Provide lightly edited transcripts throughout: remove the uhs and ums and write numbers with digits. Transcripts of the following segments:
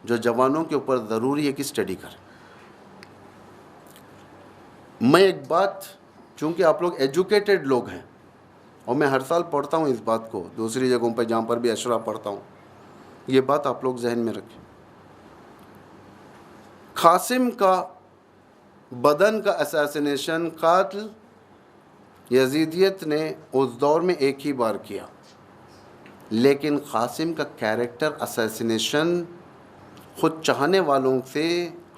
جو جوانوں کے اوپر ضروری ہے کہ اسٹڈی کریں. میں ایک بات، چونکہ آپ لوگ ایجوکیٹڈ لوگ ہیں اور میں ہر سال پڑھتا ہوں اس بات کو دوسری جگہوں پہ جہاں پر بھی اشرا پڑھتا ہوں، یہ بات آپ لوگ ذہن میں رکھیں. قاسم کا بدن کا اساسینیشن قاتل یزیدیت نے اس دور میں ایک ہی بار کیا، لیکن قاسم کا کیریکٹر اساسینیشن خود چاہنے والوں سے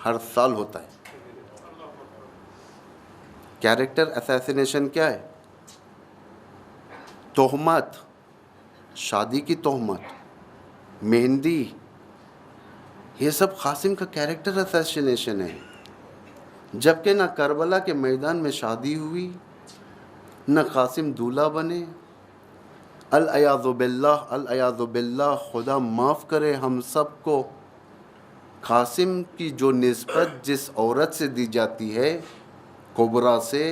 ہر سال ہوتا ہے. کیریکٹر اساسینیشن کیا ہے؟ تہمت، شادی کی تہمت، مہندی، یہ سب قاسم کا کیریکٹر اساسینیشن ہے. جبکہ نہ کربلا کے میدان میں شادی ہوئی، نہ قاسم دولہا بنے. العیاذ باللہ، العیاذ باللہ، خدا معاف کرے ہم سب کو. قاسم کی جو نسبت جس عورت سے دی جاتی ہے کبرا سے،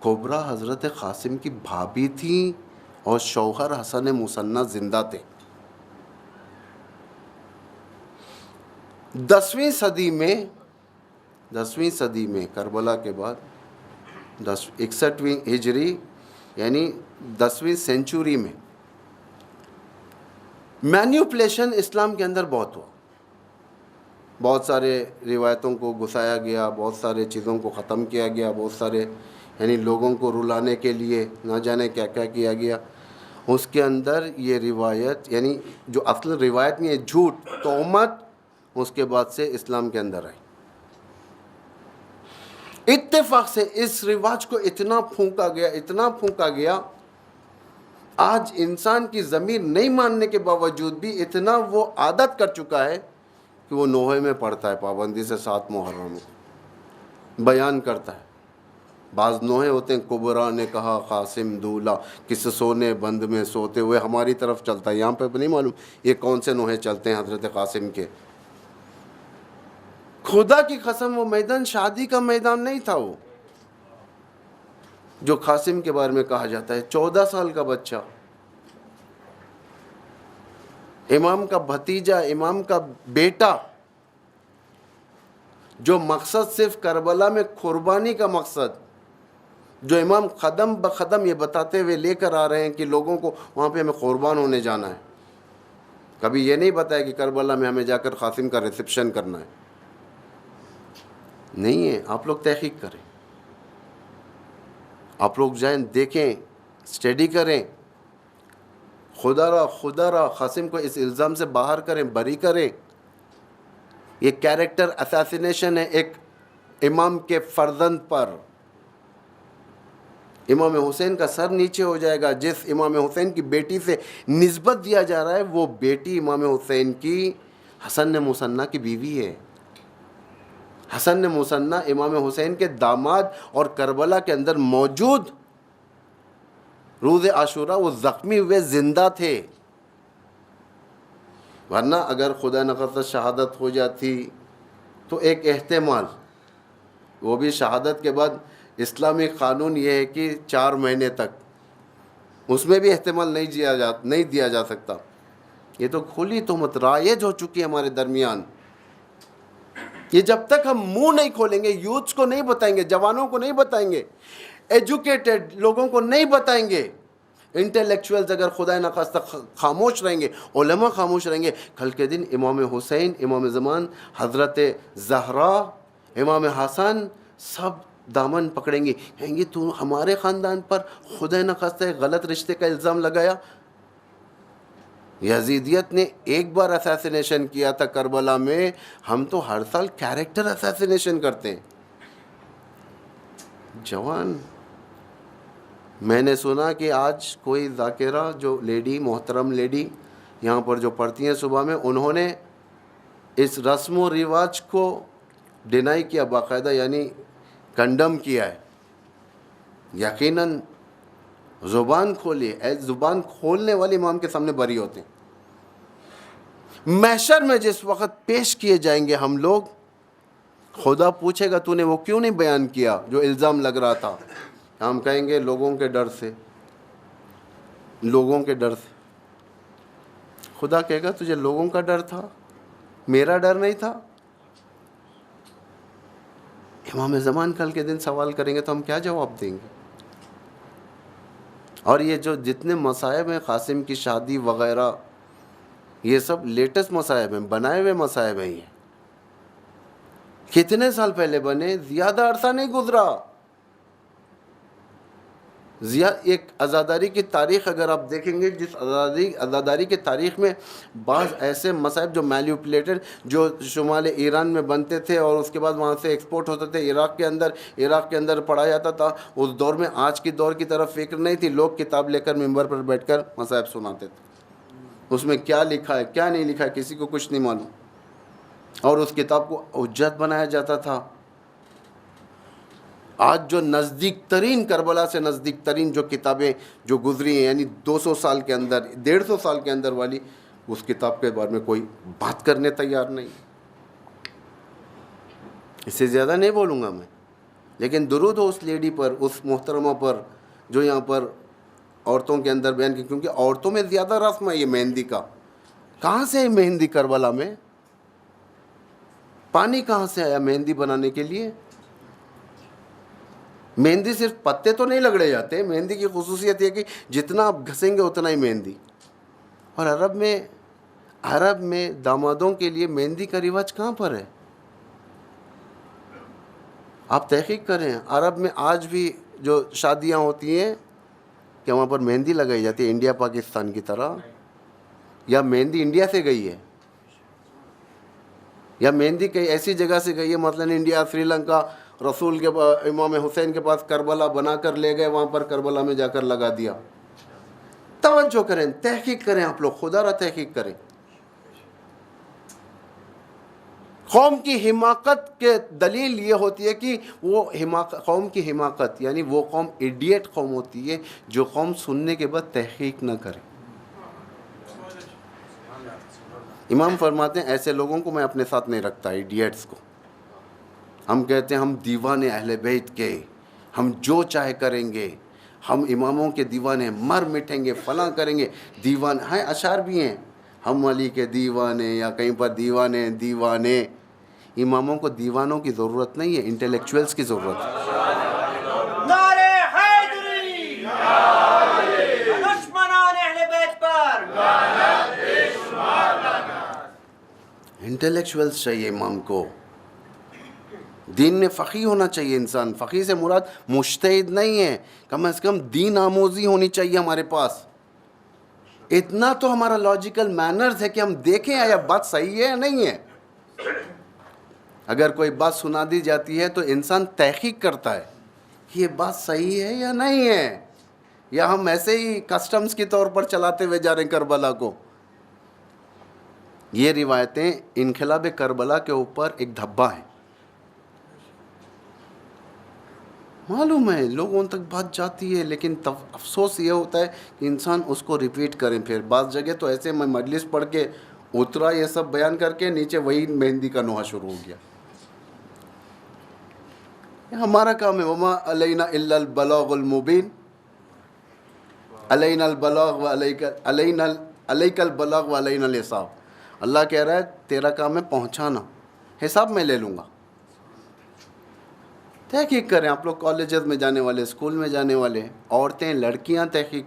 کبرا حضرت قاسم کی بھابھی تھیں اور شوہر حسن مثنیٰ زندہ تھے. 10ویں صدی میں کربلا کے بعد 61ویں ہجری یعنی 10ویں سینچوری میں مینیپولیشن اسلام کے اندر بہت ہوا. بہت سارے روایتوں کو گھسایا گیا، بہت سارے چیزوں کو ختم کیا گیا، بہت سارے یعنی لوگوں کو رلانے کے لیے نہ جانے کیا کیا کیا گیا. اس کے اندر یہ روایت یعنی جو اصل روایت نہیں ہے، جھوٹ، تہمت، اس کے بعد سے اسلام کے اندر آئی. اتفاق سے اس رواج کو اتنا پھونکا گیا، آج انسان کی ضمیر نہیں ماننے کے باوجود بھی اتنا وہ عادت کر چکا ہے کہ وہ نوحے میں پڑھتا ہے پابندی سے 7 محرم کو بیان کرتا ہے. بعض نوحے ہوتے ہیں، کبرا نے کہا قاسم دولہا کس سونے بند میں سوتے ہوئے، ہماری طرف چلتا ہے. یہاں پہ نہیں معلوم یہ کون سے نوحے چلتے ہیں حضرت قاسم کے. خدا کی قسم وہ میدان شادی کا میدان نہیں تھا. وہ جو قاسم کے بارے میں کہا جاتا ہے 14 سال کا بچہ، امام کا بھتیجا، امام کا بیٹا، جو مقصد صرف کربلا میں قربانی کا مقصد، جو امام قدم بقدم یہ بتاتے ہوئے لے کر آ رہے ہیں کہ لوگوں کو وہاں پہ ہمیں قربان ہونے جانا ہے. کبھی یہ نہیں بتایا کہ کربلا میں ہمیں جا کر قاسم کا ریسپشن کرنا ہے. نہیں ہے. آپ لوگ تحقیق کریں، آپ لوگ جائیں، دیکھیں، اسٹڈی کریں. خدا را قاسم کو اس الزام سے باہر کریں، بری کریں. یہ کیریکٹر اساسینیشن ہے ایک امام کے فرزند پر. امام حسین کا سر نیچے ہو جائے گا. جس امام حسین کی بیٹی سے نسبت دیا جا رہا ہے وہ بیٹی امام حسین کی حسن مثنیٰ کی بیوی ہے. حسن مثنیٰ امام حسین کے داماد اور کربلا کے اندر موجود روز عاشورہ وہ زخمی ہوئے زندہ تھے. ورنہ اگر خدا نخواستہ شہادت ہو جاتی تو ایک احتمال، وہ بھی شہادت کے بعد اسلامی قانون یہ ہے کہ 4 مہینے تک، اس میں بھی احتمال نہیں دیا جا سکتا. یہ تو کھلی تہمت رائج ہو چکی ہے ہمارے درمیان. یہ جب تک ہم منہ نہیں کھولیں گے، یوتھس کو نہیں بتائیں گے، جوانوں کو نہیں بتائیں گے، ایجوکیٹڈ لوگوں کو نہیں بتائیں گے، انٹلیکچوئلز اگر خدا نخواستہ خاموش رہیں گے، علماء خاموش رہیں گے، کل کے دن امام حسین، امام زمان، حضرت زہرا، امام حسن سب دامن پکڑیں گے، کہیں گے تو ہمارے خاندان پر خدا نخواستہ غلط رشتے کا الزام لگایا. یزیدیت نے ایک بار اساسینیشن کیا تھا کربلا میں، ہم تو ہر سال کیریکٹر اساسینیشن کرتے ہیں. جوان، میں نے سنا کہ آج کوئی ذاکرہ جو لیڈی، محترم لیڈی یہاں پر جو پڑھتی ہیں صبح میں، انہوں نے اس رسم و رواج کو ڈینائی کیا باقاعدہ، یعنی کنڈم کیا ہے. یقیناً زبان کھولی، زبان کھولنے والے امام کے سامنے بری ہوتے ہیں. محشر میں جس وقت پیش کیے جائیں گے ہم لوگ، خدا پوچھے گا تو نے وہ کیوں نہیں بیان کیا جو الزام لگ رہا تھا. ہم کہیں گے لوگوں کے ڈر سے، لوگوں کے ڈر سے. خدا کہے گا تجھے لوگوں کا ڈر تھا، میرا ڈر نہیں تھا؟ امام زمان کل کے دن سوال کریں گے تو ہم کیا جواب دیں گے؟ اور یہ جو جتنے مصائب ہیں قاسم کی شادی وغیرہ، یہ سب لیٹسٹ مصائب ہیں، بنائے ہوئے مصائب ہیں. یہ کتنے سال پہلے بنے؟ زیادہ عرصہ نہیں گزرا. ایک عزاداری کی تاریخ اگر آپ دیکھیں گے، جس عزاداری کی تاریخ میں بعض ایسے مصائب جو مینیپولیٹڈ، جو شمال ایران میں بنتے تھے اور اس کے بعد وہاں سے ایکسپورٹ ہوتے تھے عراق کے اندر پڑھا جاتا تھا. اس دور میں آج کی دور کی طرف فکر نہیں تھی. لوگ کتاب لے کر ممبر پر بیٹھ کر مصائب سناتے تھے. اس میں کیا لکھا ہے کیا نہیں لکھا ہے کسی کو کچھ نہیں معلوم، اور اس کتاب کو حجت بنایا جاتا تھا. آج جو نزدیک ترین، کربلا سے نزدیک ترین جو کتابیں جو گزری ہیں، یعنی 200 سال کے اندر، 150 سال کے اندر والی، اس کتاب کے بارے میں کوئی بات کرنے تیار نہیں. اس سے زیادہ نہیں بولوں گا میں، لیکن درود ہو اس لیڈی پر، اس محترمہ پر جو یہاں پر عورتوں کے اندر بیان کی، کیونکہ عورتوں میں زیادہ رسم ہے یہ مہندی کا. کہاں سے ہے مہندی؟ کربلا میں پانی کہاں سے آیا مہندی بنانے کے لیے؟ مہندی صرف پتے تو نہیں لگڑے جاتے. مہندی کی خصوصیت یہ کہ جتنا آپ گھسیں گے اتنا ہی مہندی. اور عرب میں دامادوں کے لیے مہندی کا رواج کہاں پر ہے؟ آپ تحقیق کریں. عرب میں آج بھی جو شادیاں ہوتی ہیں کہ وہاں پر مہندی لگائی جاتی ہے انڈیا پاکستان کی طرح؟ یا مہندی انڈیا سے گئی ہے؟ یا مہندی کئی ایسی جگہ سے گئی ہے، مثلا انڈیا، سری لنکا، رسول کے امام حسین کے پاس کربلا بنا کر لے گئے، وہاں پر کربلا میں جا کر لگا دیا. توجہ کریں، تحقیق کریں، آپ لوگ خدا را تحقیق کریں. قوم کی حماقت کے دلیل یہ ہوتی ہے کہ وہ قوم کی حماقت، یعنی وہ قوم ایڈیٹ قوم ہوتی ہے جو قوم سننے کے بعد تحقیق نہ کرے. امام فرماتے ہیں ایسے لوگوں کو میں اپنے ساتھ نہیں رکھتا، ایڈیٹس کو. ہم کہتے ہیں ہم دیوانے اہل بیت کے، ہم جو چاہے کریں گے، ہم اماموں کے دیوانے، مر مٹیں گے، فلاں کریں گے. دیوان ہیں، اشعار بھی ہیں، ہم علی کے دیوانے، یا کہیں پر دیوانے. اماموں کو دیوانوں کی ضرورت نہیں ہے، انٹلیکچوئلس کی ضرورت ہے. نعرے حیدری، دشمنان اہل بیت پر انٹلیکچوئلس چاہیے امام کو. دین میں فقیہ ہونا چاہیے انسان. فقیہ سے مراد مجتہد نہیں ہے، کم از کم دین آموزی ہونی چاہیے ہمارے پاس. اتنا تو ہمارا لاجیکل مینرز ہے کہ ہم دیکھیں آیا بات صحیح ہے یا نہیں ہے. اگر کوئی بات سنا دی جاتی ہے تو انسان تحقیق کرتا ہے کہ یہ بات صحیح ہے یا نہیں ہے، یا ہم ایسے ہی کسٹمز کے طور پر چلاتے ہوئے جا رہے ہیں کربلا کو. یہ روایتیں انقلاب کربلا کے اوپر ایک دھبا ہے. معلوم ہے لوگوں تک بات جاتی ہے، لیکن افسوس یہ ہوتا ہے کہ انسان اس کو ریپیٹ کریں. پھر بعض جگہ تو ایسے میں مجلس پڑھ کے اترا یہ سب بیان کر کے، نیچے وہی مہندی کا نوحہ شروع ہو گیا. ہمارا کام ہے وما علینا الا البلاغ المبین، علینا البلاغ علیک البلاغ وعلینا الحساب. اللہ کہہ رہا ہے تیرا کام ہے پہنچانا، حساب میں لے لوں گا. تحقیق کریں آپ لوگ، کالجز میں جانے والے، اسکول میں جانے والے، عورتیں، لڑکیاں تحقیق کریں.